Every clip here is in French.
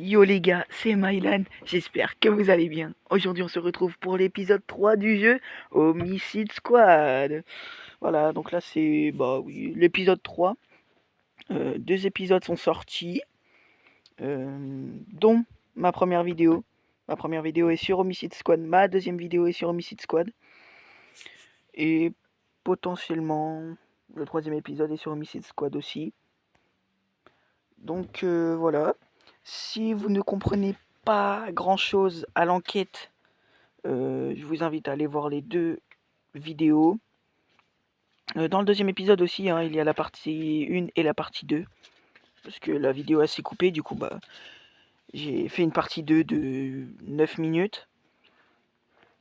Yo les gars, c'est Mylan, j'espère que vous allez bien. Aujourd'hui on se retrouve pour l'épisode 3 du jeu Homicide Squad. Voilà, donc là c'est oui, l'épisode 3. Deux épisodes sont sortis, dont ma première vidéo. Ma première vidéo est sur Homicide Squad, ma deuxième vidéo est sur Homicide Squad. Et potentiellement le troisième épisode est sur Homicide Squad aussi. Donc voilà. Si vous ne comprenez pas grand chose à l'enquête, je vous invite à aller voir les deux vidéos. Dans le deuxième épisode aussi, hein, il y a la partie 1 et la partie 2. Parce que la vidéo s'est coupée, du coup j'ai fait une partie 2 de 9 minutes.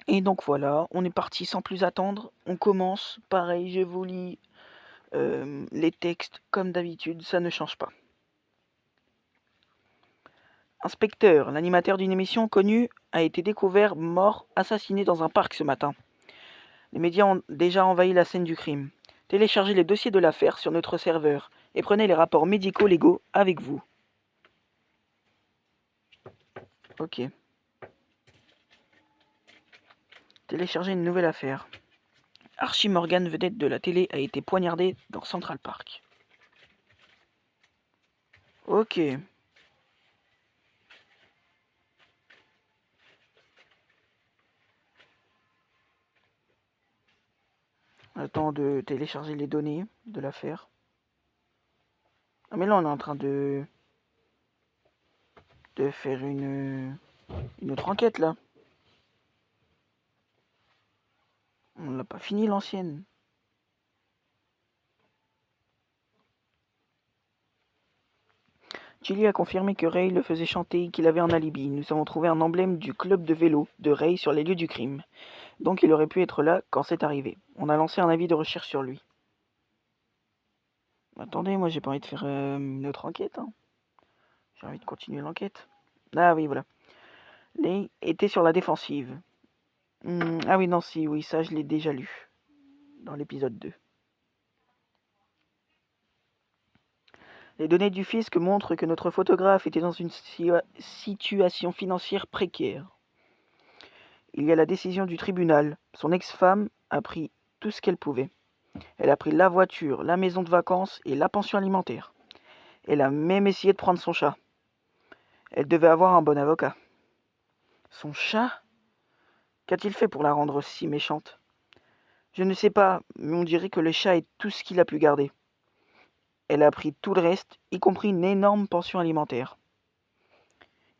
Et donc voilà, on est parti sans plus attendre. On commence, pareil, je vous lis les textes comme d'habitude, ça ne change pas. Inspecteur, l'animateur d'une émission connue, a été découvert mort, assassiné dans un parc ce matin. Les médias ont déjà envahi la scène du crime. Téléchargez les dossiers de l'affaire sur notre serveur et prenez les rapports médicaux légaux avec vous. Ok. Télécharger une nouvelle affaire. Archie Morgan, vedette de la télé, a été poignardé dans Central Park. Ok. Attends de télécharger les données de l'affaire. Ah mais là on est en train de faire une autre enquête là. On l'a pas fini l'ancienne. Chili a confirmé que Ray le faisait chanter et qu'il avait un alibi. Nous avons trouvé un emblème du club de vélo de Ray sur les lieux du crime. Donc il aurait pu être là quand c'est arrivé. On a lancé un avis de recherche sur lui. Attendez, moi j'ai pas envie de faire une autre enquête. Hein. J'ai envie de continuer l'enquête. Ah oui, voilà. Ray était sur la défensive. Ah oui, non, si, oui, ça je l'ai déjà lu. Dans l'épisode 2. Les données du fisc montrent que notre photographe était dans une situation financière précaire. Il y a la décision du tribunal. Son ex-femme a pris tout ce qu'elle pouvait. Elle a pris la voiture, la maison de vacances et la pension alimentaire. Elle a même essayé de prendre son chat. Elle devait avoir un bon avocat. Son chat ? Qu'a-t-il fait pour la rendre si méchante ? Je ne sais pas, mais on dirait que le chat est tout ce qu'il a pu garder. Elle a pris tout le reste, y compris une énorme pension alimentaire.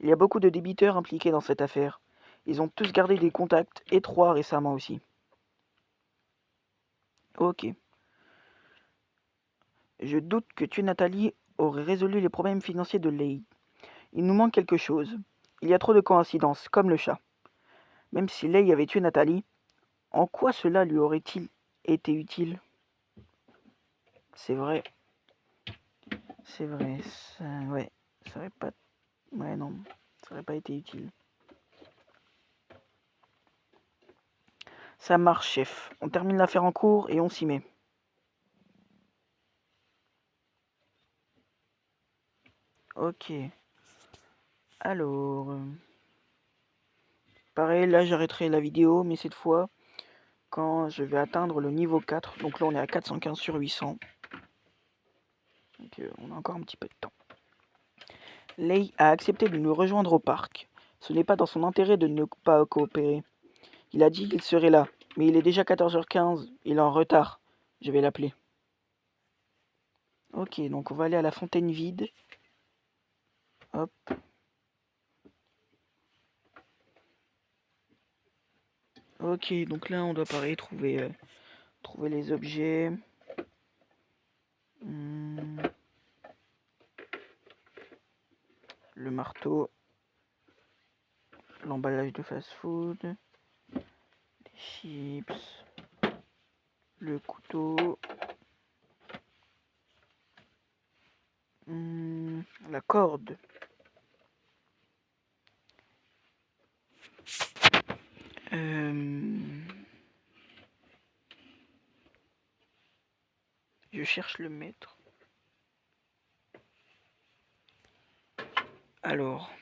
Il y a beaucoup de débiteurs impliqués dans cette affaire. Ils ont tous gardé des contacts étroits récemment aussi. Ok. Je doute que tuer Nathalie aurait résolu les problèmes financiers de Leigh. Il nous manque quelque chose. Il y a trop de coïncidences, comme le chat. Même si Leigh avait tué Nathalie, en quoi cela lui aurait-il été utile ? C'est vrai. C'est vrai. Ouais. Ça aurait pas... Ouais, non. Ça aurait pas été utile. Ça marche, chef. On termine l'affaire en cours et on s'y met. Ok. Alors... Pareil, là j'arrêterai la vidéo, mais cette fois, quand je vais atteindre le niveau 4. Donc là on est à 415 sur 800. Donc on a encore un petit peu de temps. Leigh a accepté de nous rejoindre au parc. Ce n'est pas dans son intérêt de ne pas coopérer. Il a dit qu'il serait là, mais il est déjà 14h15, il est en retard. Je vais l'appeler. Ok, donc on va aller à la fontaine vide. Hop. Ok, donc là on doit pareil trouver les objets. Le marteau. L'emballage de fast-food. Les chips. Le couteau. La corde. Je cherche le maître. Alors,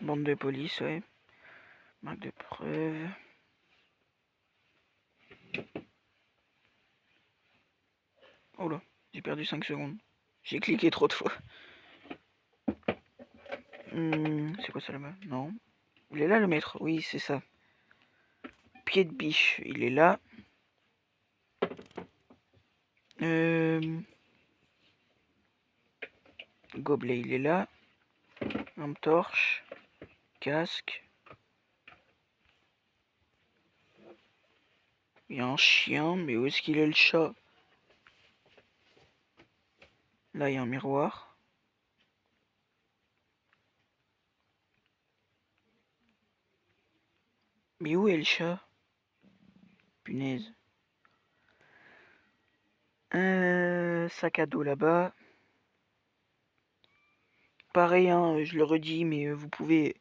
Bande de police, ouais. Marque de preuve. Oh là, j'ai perdu 5 secondes. J'ai cliqué trop de fois. C'est quoi ça là-bas? Non. Il est là le maître? Oui, c'est ça. Pied de biche, il est là. Gobelet, il est là. Lampe torche. Casque. Il y a un chien, mais où est-ce qu'il est le chat? Là, il y a un miroir. Mais où est le chat? Punaise. Sac à dos là-bas. Pareil, hein, je le redis, mais vous pouvez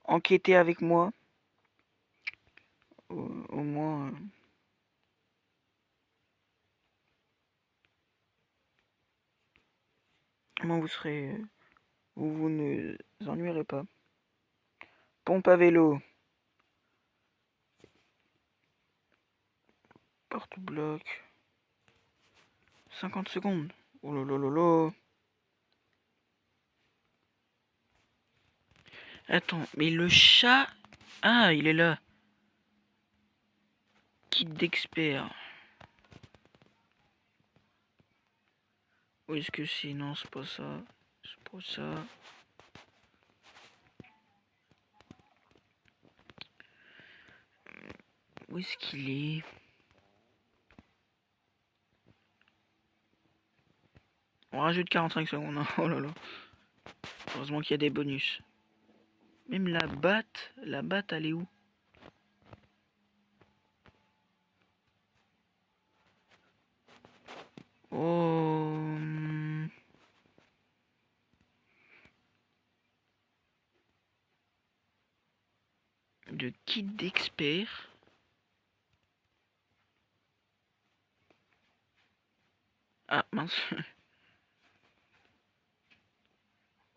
enquêter avec moi. Au moins... Comment vous serez... vous ne vous ennuierez pas. Pompe à vélo. Porte-bloc. 50 secondes. Oh là là là là. Attends, mais le chat... Ah, il est là. Kit d'expert. Où est-ce que c'est? Non, c'est pas ça. C'est pas ça. Où est-ce qu'il est? On rajoute 45 secondes. Oh là là. Heureusement qu'il y a des bonus. Même la batte, elle est où? Oh. De kit d'expert. Ah mince.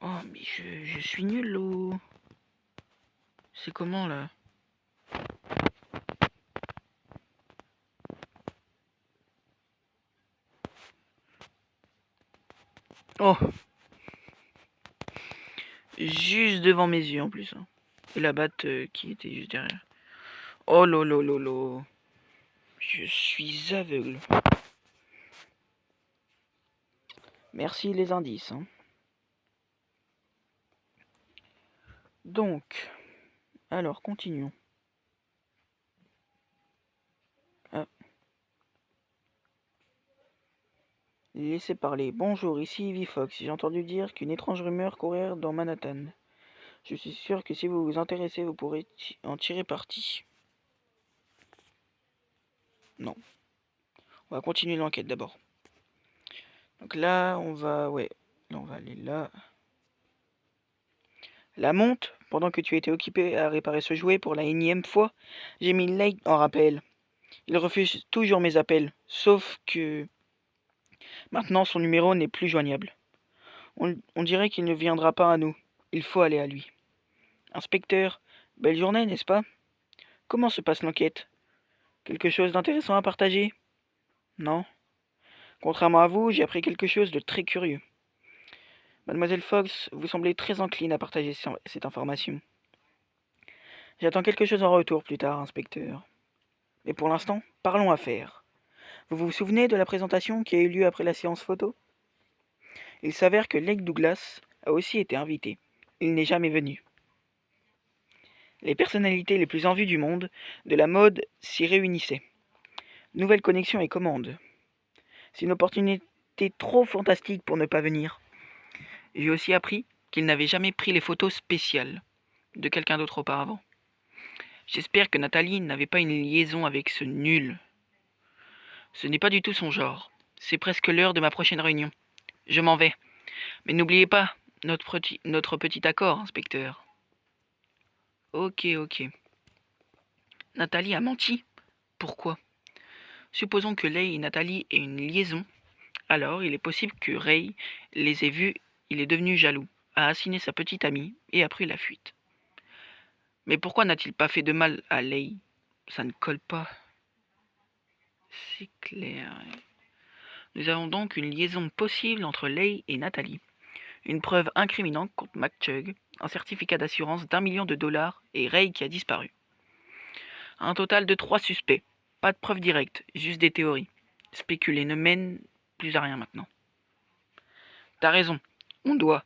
Oh mais je suis nul là. C'est comment là? Oh. Juste devant mes yeux en plus. Hein. Et la batte qui était juste derrière. Oh lolo lolo. Je suis aveugle. Merci les indices. Hein. Donc, alors continuons. Ah. Laissez parler. Bonjour, ici Ivy Fox. J'ai entendu dire qu'une étrange rumeur courait dans Manhattan. Je suis sûr que si vous vous intéressez, vous pourrez en tirer parti. Non. On va continuer l'enquête d'abord. Donc là, on va... Ouais. Là, on va aller là. La monte, pendant que tu étais occupé à réparer ce jouet pour la énième fois, j'ai mis Lake en rappel. Il refuse toujours mes appels, sauf que... Maintenant, son numéro n'est plus joignable. On dirait qu'il ne viendra pas à nous. Il faut aller à lui. Inspecteur, belle journée, n'est-ce pas? Comment se passe l'enquête? Quelque chose d'intéressant à partager? Non? Contrairement à vous, j'ai appris quelque chose de très curieux. Mademoiselle Fox, vous semblez très encline à partager cette information. J'attends quelque chose en retour plus tard, inspecteur. Mais pour l'instant, parlons affaires. Vous vous souvenez de la présentation qui a eu lieu après la séance photo? Il s'avère que Lake Douglas a aussi été invité. Il n'est jamais venu. Les personnalités les plus en vue du monde de la mode s'y réunissaient. Nouvelles connexions et commandes. C'est une opportunité trop fantastique pour ne pas venir. J'ai aussi appris qu'il n'avait jamais pris les photos spéciales de quelqu'un d'autre auparavant. J'espère que Nathalie n'avait pas une liaison avec ce nul. Ce n'est pas du tout son genre. C'est presque l'heure de ma prochaine réunion. Je m'en vais. Mais n'oubliez pas notre petit accord, inspecteur. Ok. Nathalie a menti? Pourquoi? Supposons que Leigh et Nathalie aient une liaison. Alors, il est possible que Ray les ait vus, il est devenu jaloux, a assassiné sa petite amie et a pris la fuite. Mais pourquoi n'a-t-il pas fait de mal à Lei? Ça ne colle pas. C'est clair. Nous avons donc une liaison possible entre Lei et Nathalie. Une preuve incriminante contre McChug, un certificat d'assurance d'1 million de dollars et Ray qui a disparu. Un total de 3 suspects. Pas de preuves directes, juste des théories. Spéculer ne mène plus à rien maintenant. T'as raison, on doit.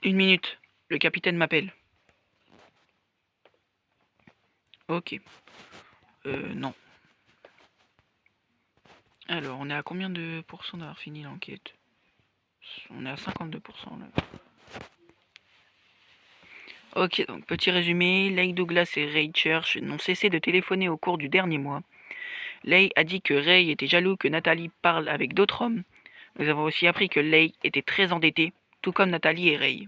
1 minute, le capitaine m'appelle. Ok. Non. Alors, on est à combien de pourcents d'avoir fini l'enquête? On est à 52% là. Ok, donc petit résumé, Leigh Douglas et Ray Church n'ont cessé de téléphoner au cours du dernier mois. Leigh a dit que Ray était jaloux que Nathalie parle avec d'autres hommes. Nous avons aussi appris que Leigh était très endettée, tout comme Nathalie et Ray.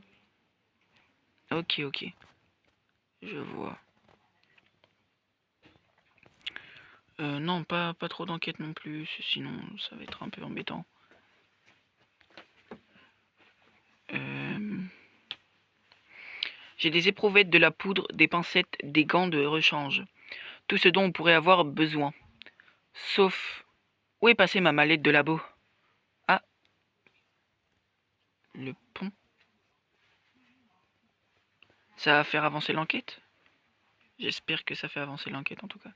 Ok, je vois. Non, pas trop d'enquête non plus, sinon ça va être un peu embêtant. J'ai des éprouvettes, de la poudre, des pincettes, des gants de rechange. Tout ce dont on pourrait avoir besoin. Sauf... Où est passée ma mallette de labo? Ah. Le pont. Ça va faire avancer l'enquête? J'espère que ça fait avancer l'enquête en tout cas.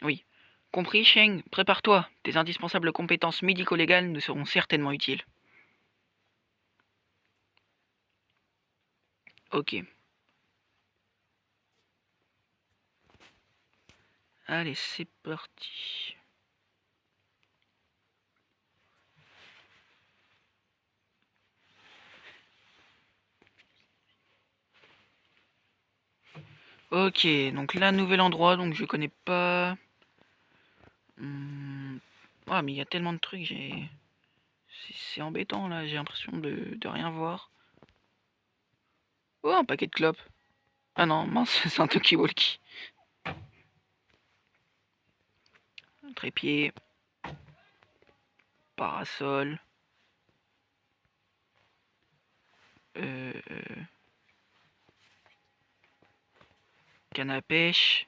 Oui. Compris, Sheng, prépare-toi. Tes indispensables compétences médico-légales nous seront certainement utiles. Ok. Allez, c'est parti. Ok, donc là, nouvel endroit, donc je connais pas. Ah, mais il y a tellement de trucs, c'est embêtant là, j'ai l'impression de rien voir. Oh, un paquet de clopes. Ah non, mince, c'est un talkie-walkie. Un trépied. Parasol. Euh, canne à pêche.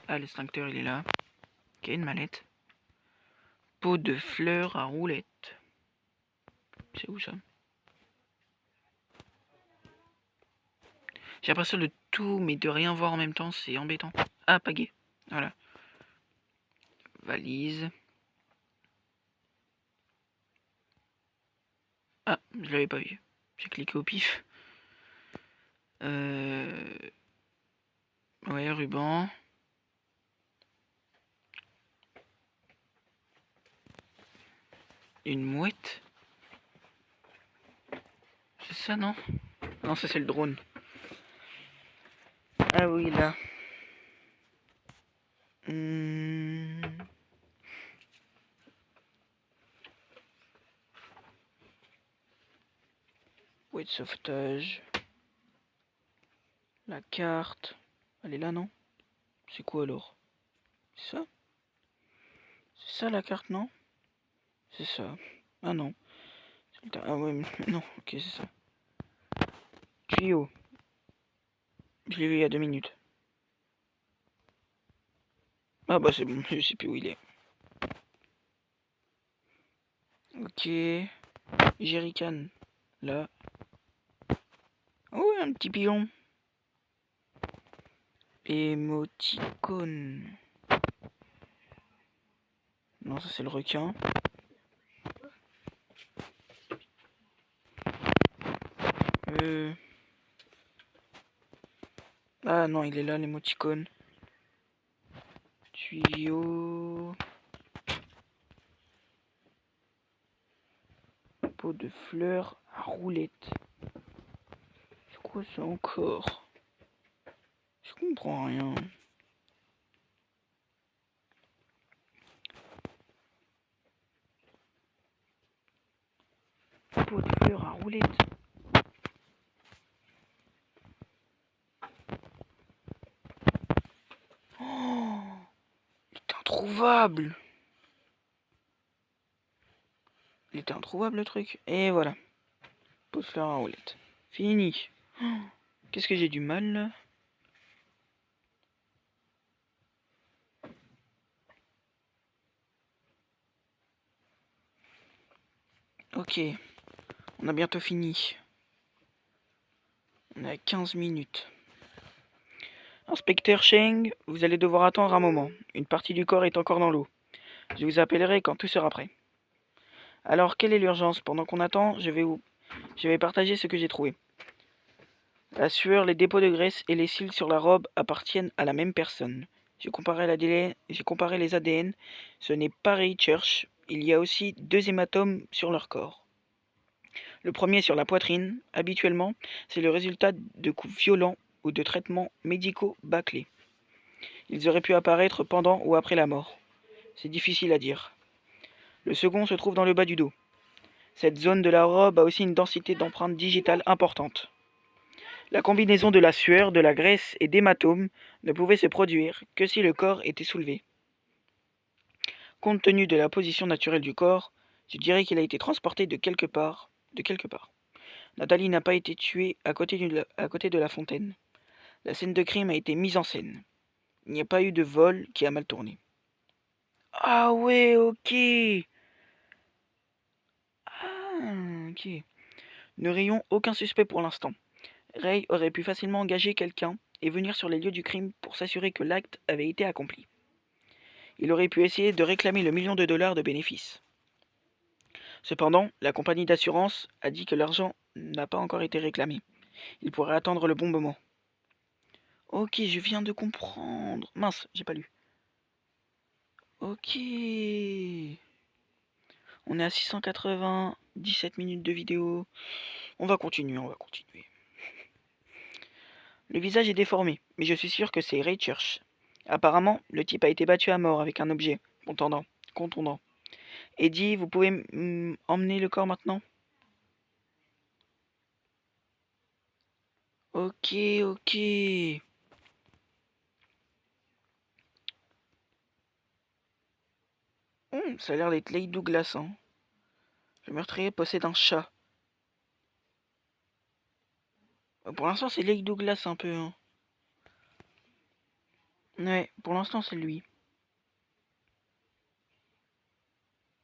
Ah, l'extincteur il est là. Ok, une mallette. Pot de fleurs à roulettes. C'est où ça? J'ai l'impression de tout, mais de rien voir en même temps, c'est embêtant. Ah, pagaie. Voilà. Valise. Ah, je l'avais pas vu. J'ai cliqué au pif. Ouais, ruban. Une mouette. C'est ça, non? Non, ça c'est le drone. Ah oui, là. Bouée de sauvetage. La carte. Elle est là, non? C'est quoi alors? C'est ça? C'est ça la carte, non? C'est ça. Ah non. Ah ouais, mais non, ok, c'est ça. Tuyau. Je l'ai vu il y a 2 minutes. Ah bah c'est bon, je sais plus où il est. Ok. Jerrycan. Là. Oh, un petit pigeon. Émoticône. Non, ça c'est le requin. Ah non, il est là, l'émoticône. Tuyau. Pot de fleurs à roulettes. C'est quoi ça encore? Je comprends rien. Pot de fleurs à roulettes. Oh, introuvable. Il était introuvable le truc. Et voilà. Pose fleur à roulette. Fini. Oh, qu'est-ce que j'ai du mal là? Ok. On a bientôt fini. On a 15 minutes. Inspecteur Cheng, vous allez devoir attendre un moment. Une partie du corps est encore dans l'eau. Je vous appellerai quand tout sera prêt. Alors, quelle est l'urgence? Pendant qu'on attend, je vais partager ce que j'ai trouvé. La sueur, les dépôts de graisse et les cils sur la robe appartiennent à la même personne. J'ai comparé les ADN. Ce n'est pas Ray Church. Il y a aussi 2 hématomes sur leur corps. Le premier sur la poitrine. Habituellement, c'est le résultat de coups violents ou de traitements médicaux bâclés. Ils auraient pu apparaître pendant ou après la mort. C'est difficile à dire. Le second se trouve dans le bas du dos. Cette zone de la robe a aussi une densité d'empreintes digitales importante. La combinaison de la sueur, de la graisse et d'hématomes ne pouvait se produire que si le corps était soulevé. Compte tenu de la position naturelle du corps, je dirais qu'il a été transporté de quelque part. Nathalie n'a pas été tuée à côté de la fontaine. La scène de crime a été mise en scène. Il n'y a pas eu de vol qui a mal tourné. Ah ouais, ok. Ah, ok. Ne rayons aucun suspect pour l'instant. Ray aurait pu facilement engager quelqu'un et venir sur les lieux du crime pour s'assurer que l'acte avait été accompli. Il aurait pu essayer de réclamer le $1 000 000 de bénéfices. Cependant, la compagnie d'assurance a dit que l'argent n'a pas encore été réclamé. Il pourrait attendre le bon moment. Ok, je viens de comprendre. Mince, j'ai pas lu. Ok. On est à 697 minutes de vidéo. On va continuer. Le visage est déformé, mais je suis sûr que c'est Ray Church. Apparemment, le type a été battu à mort avec un objet contondant. Eddie, vous pouvez emmener le corps maintenant? Ok, ok. Ça a l'air d'être Leigh Douglas, hein. Le meurtrier possède un chat. Pour l'instant, c'est Leigh Douglas un peu, hein. Ouais, pour l'instant, c'est lui.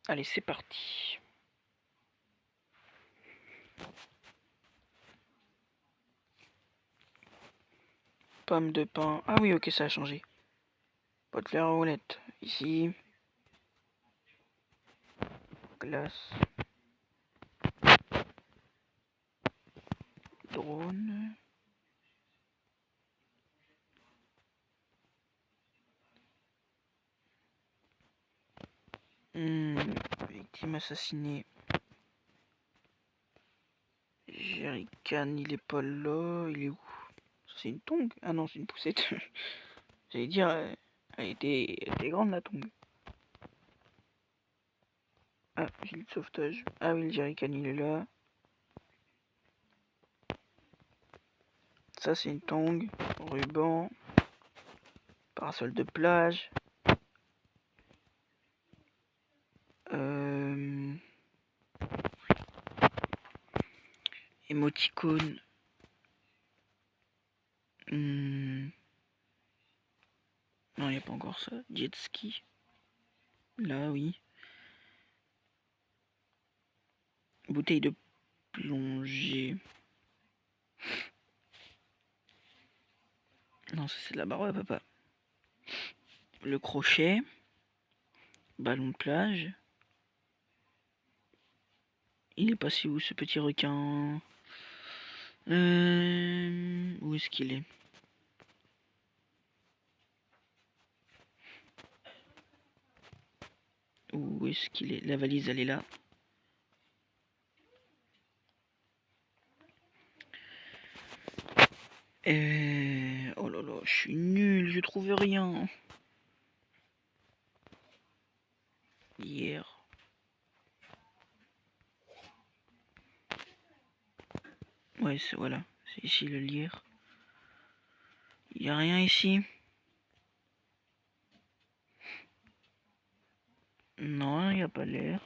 Allez, c'est parti. Pomme de pain. Ah oui, ok, ça a changé. Pot de fleur à roulette. Ici. Glace. Drone. Victime assassinée. Jerrycan, il est pas là. Il est où? C'est une tongue? Ah non, c'est une poussette. J'allais dire, elle était grande la tongue. Ah, gilet de sauvetage. Ah oui, le jerrycan, il est là. Ça, c'est une tongue. Ruban. Parasol de plage. Émoticône. Non, il n'y a pas encore ça. Jet ski. Là, oui. Bouteille de plongée. Non, ça c'est de la barre à papa. Le crochet. Ballon de plage. Il est passé où ce petit requin? Où est-ce qu'il est? Où est-ce qu'il est? La valise, elle est là. Oh là là, je suis nul, je trouve rien. Hier. Ouais, voilà, c'est ici le lierre. Il n'y a rien ici. Non, il n'y a pas l'air.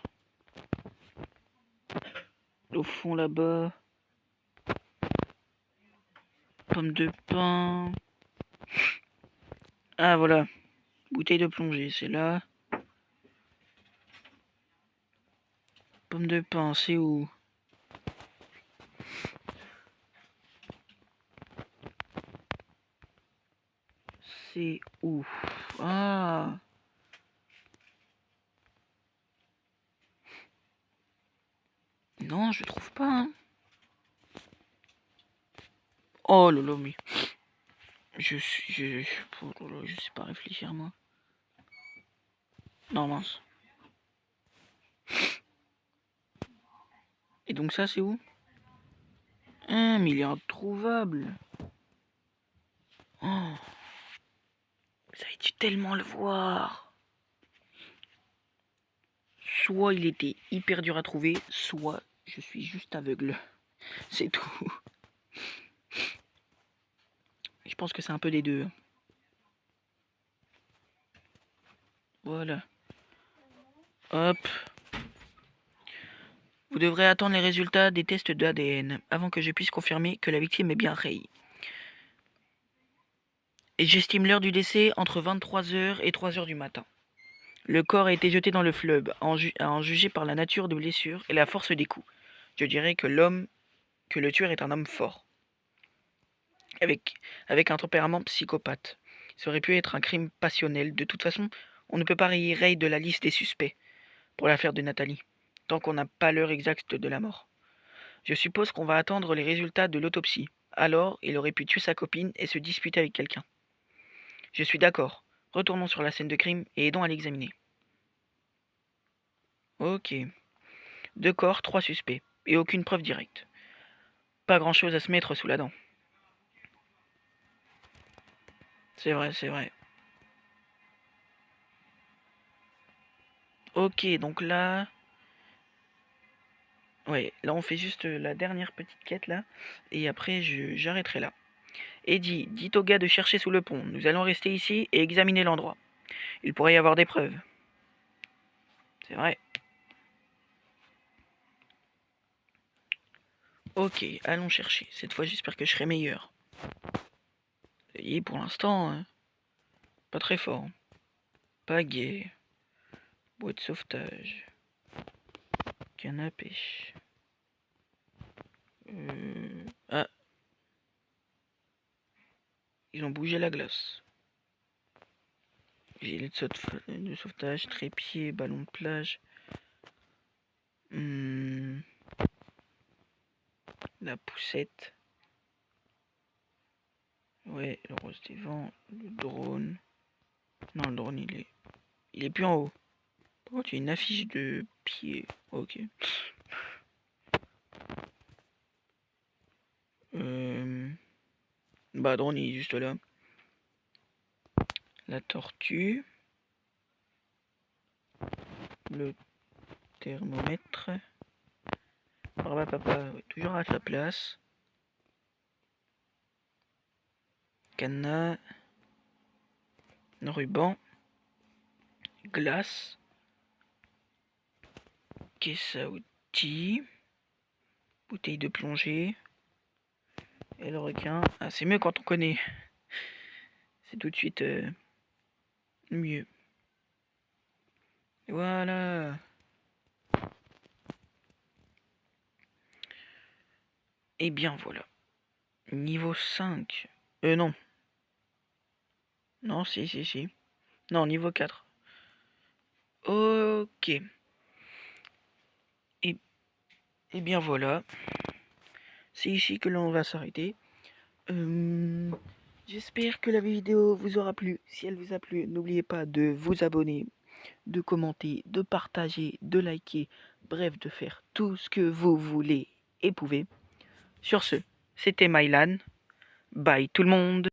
Au fond là-bas. Pomme de pain. Ah voilà. Bouteille de plongée, c'est là. Pomme de pain, c'est où? C'est où? Ah. Non, je trouve pas. Hein. Oh là là, mais je sais pas réfléchir moi. Non mince. Et donc ça c'est où? Ah, mais il est introuvable. Oh. Ça a dû tellement le voir. Soit il était hyper dur à trouver, soit je suis juste aveugle. C'est tout. Je pense que c'est un peu des deux. Voilà. Hop. Vous devrez attendre les résultats des tests d'ADN avant que je puisse confirmer que la victime est bien Ray. Et j'estime l'heure du décès entre 23h et 3h du matin. Le corps a été jeté dans le fleuve, à en juger par la nature de blessure et la force des coups. Je dirais que le tueur est un homme fort, avec un tempérament psychopathe. Ça aurait pu être un crime passionnel. De toute façon, on ne peut pas rayer Ray de la liste des suspects pour l'affaire de Nathalie, tant qu'on n'a pas l'heure exacte de la mort. Je suppose qu'on va attendre les résultats de l'autopsie. Alors, il aurait pu tuer sa copine et se disputer avec quelqu'un. Je suis d'accord. Retournons sur la scène de crime et aidons à l'examiner. Ok. 2 corps, 3 suspects. Et aucune preuve directe. Pas grand chose à se mettre sous la dent. C'est vrai, c'est vrai. Ok, donc là... Ouais, là on fait juste la dernière petite quête là. Et après j'arrêterai là. Eddie, dites au gars de chercher sous le pont. Nous allons rester ici et examiner l'endroit. Il pourrait y avoir des preuves. C'est vrai. Ok, allons chercher. Cette fois j'espère que je serai meilleur. Et pour l'instant, pas très fort. Pagaie. Boîte de sauvetage. Canne à pêche. Ah, ils ont bougé la glace. Gilet de sauvetage, trépied, ballon de plage. La poussette. Ouais, le rose des vents, le drone. Non, le drone il est plus en haut. Par contre, il y a une affiche de pied. Ok. Bah, drone il est juste là. La tortue. Le thermomètre. Papa, ouais, toujours à sa place. Cadenas. Ruban. Glace. Caisse à outils. Bouteille de plongée. Et le requin. Ah, c'est mieux quand on connaît. C'est tout de suite mieux. Voilà. Et bien voilà. Niveau 5. Non. Non, si. Non, niveau 4. Ok. Et bien voilà. C'est ici que l'on va s'arrêter. J'espère que la vidéo vous aura plu. Si elle vous a plu, n'oubliez pas de vous abonner, de commenter, de partager, de liker. Bref, de faire tout ce que vous voulez et pouvez. Sur ce, c'était Mylan. Bye tout le monde.